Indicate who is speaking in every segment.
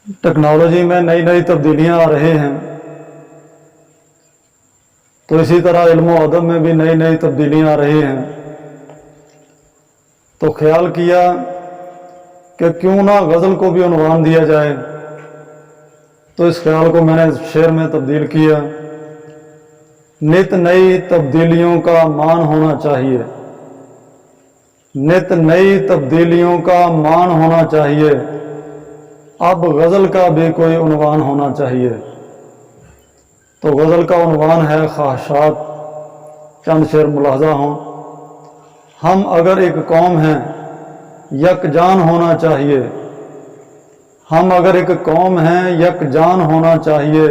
Speaker 1: Technology में नई नई तब्दीलियां आ रही हैं, तो इसी तरह इल्म और अदब में भी नई नई तब्दीलियां आ रही हैं। तो ख्याल किया कि क्यों ना गज़ल को भी उन्वान दिया जाए। तो इस ख्याल को मैंने शेर में तब्दील किया। नित नई तब्दीलियों का मान होना चाहिए, नित नई तब्दीलियों का मान होना चाहिए, अब गज़ल का भी कोई उन्वान होना चाहिए। तो गज़ल का उन्वान है ख्वाहिशात। चंद शेर मुलाहजा हों। हम अगर एक कौम हैं यकजान होना चाहिए, हम अगर एक कौम हैं यकजान होना चाहिए,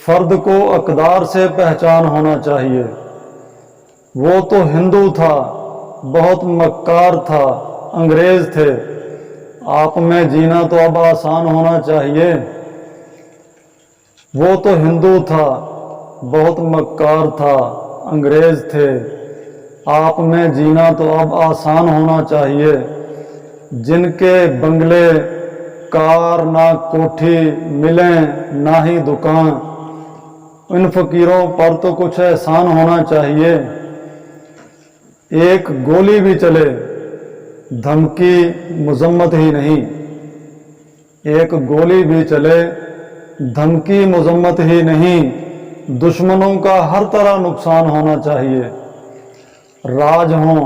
Speaker 1: फ़र्द को अक़दार से पहचान होना चाहिए। वो तो हिंदू था बहुत मक्कार था, अंग्रेज़ थे, आप में जीना तो अब आसान होना चाहिए। वो तो हिंदू था बहुत मक्कार था, अंग्रेज़ थे, आप में जीना तो अब आसान होना चाहिए। जिनके बंगले कार ना कोठी मिलें ना ही दुकान, इन फ़कीरों पर तो कुछ एहसान होना चाहिए। एक गोली भी चले धमकी मज़म्मत ही नहीं, एक गोली भी चले धमकी मज़म्मत ही नहीं, दुश्मनों का हर तरह नुकसान होना चाहिए। राज हों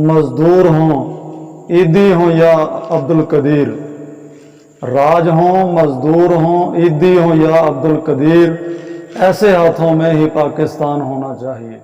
Speaker 1: मज़दूर हों ईदी हों या अब्दुल कदीर, राज हों मज़दूर हों ईदी हों या अब्दुल कदीर, ऐसे हाथों में ही पाकिस्तान होना चाहिए।